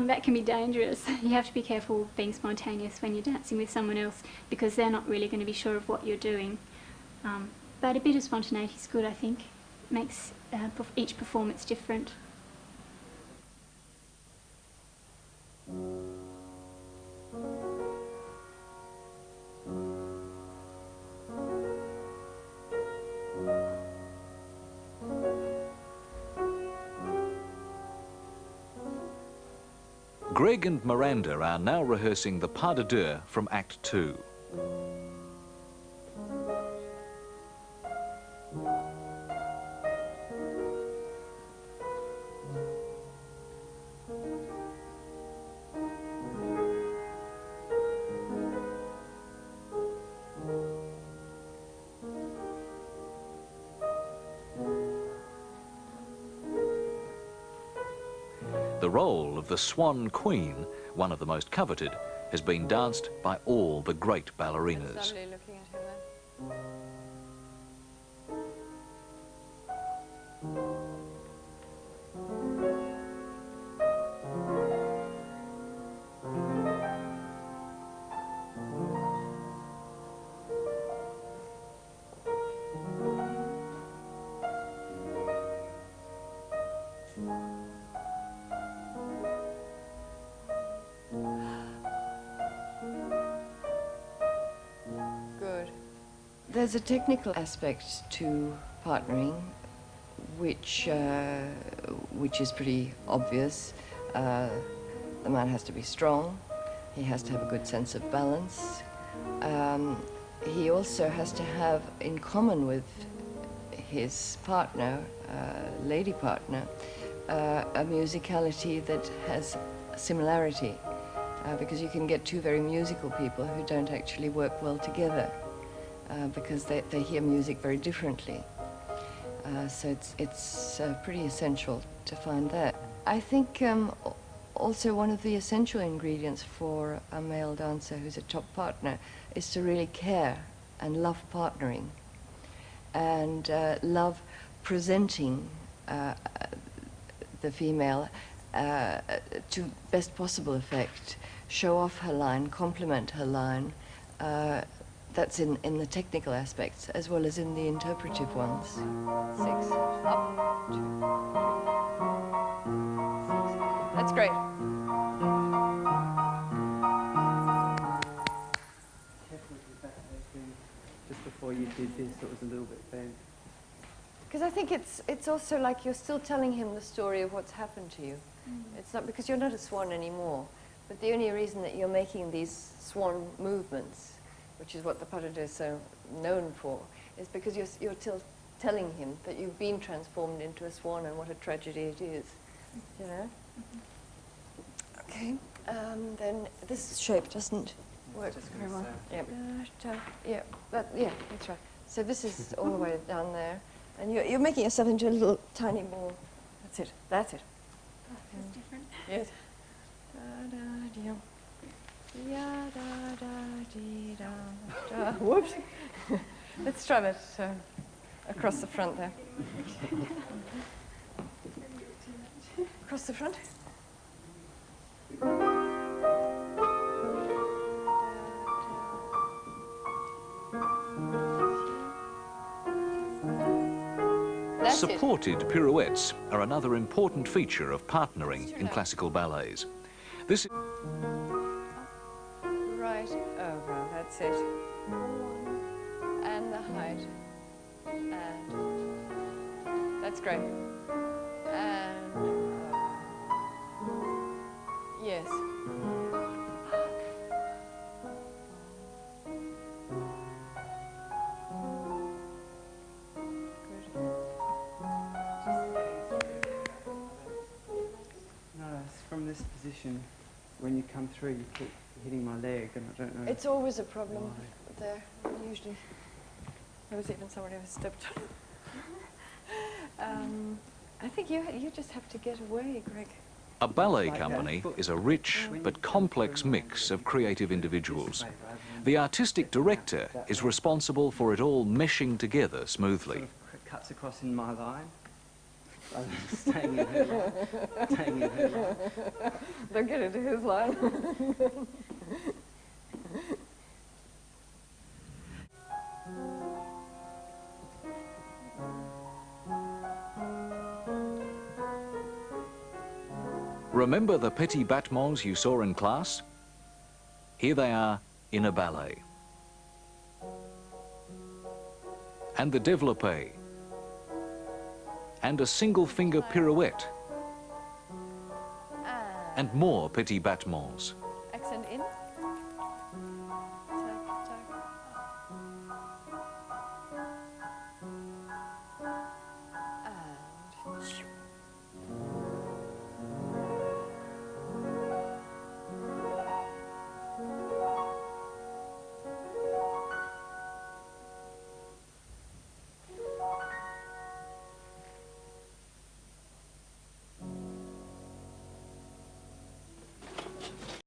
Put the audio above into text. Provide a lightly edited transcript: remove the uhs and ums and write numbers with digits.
That can be dangerous. You have to be careful being spontaneous when you're dancing with someone else because they're not really going to be sure of what you're doing. But a bit of spontaneity is good, I think. It makes each performance different. Greg and Miranda are now rehearsing the pas de deux from Act 2. The role of the Swan Queen, one of the most coveted, has been danced by all the great ballerinas. It's lovely looking at her then. There's a technical aspect to partnering, which is pretty obvious. The man has to be strong. He has to have a good sense of balance. He also has to have, in common with his partner, lady partner, a musicality that has similarity, because you can get two very musical people who don't actually work well together. Because they hear music very differently. So it's pretty essential to find that. I think also one of the essential ingredients for a male dancer who's a top partner is to really care and love partnering and love presenting the female to best possible effect, show off her line, complement her line. That's in the technical aspects as well as in the interpretive ones. 6, up, 2, 3, 6. That's great. Just before you did this, it was a little bit bent. Because I think it's also like you're still telling him the story of what's happened to you. It's not because you're not a swan anymore, but the only reason that you're making these swan movements, which is what the pas de deux is so known for, is because you're still telling him that you've been transformed into a swan and what a tragedy it is, you know? Okay, then this shape doesn't work very well. Yeah, yeah, that's right. So this is all the way down there, and you're making yourself into a little tiny ball. That's it, that's it. Oh, that's different. Yes. Da, da, da. Ya da da dee da da. Whoops. Let's try that across the front there. Across the front. Supported pirouettes are another important feature of partnering in classical ballets. This Right over, that's it. And the height. And that's great. And yes. From this position, when you come through, you keep hitting my leg, and I don't know. It's always a problem there, usually. There was even somebody who stepped on. I think you just have to get away, Greg. A ballet company is a rich but complex mix of creative individuals. The artistic director is responsible for it all meshing together smoothly. Sort of cuts across in my line. rather than staying in her line. Don't get into his line. Remember the petits battements you saw in class? Here they are in a ballet. And the développé. And a single finger pirouette. And more petits battements.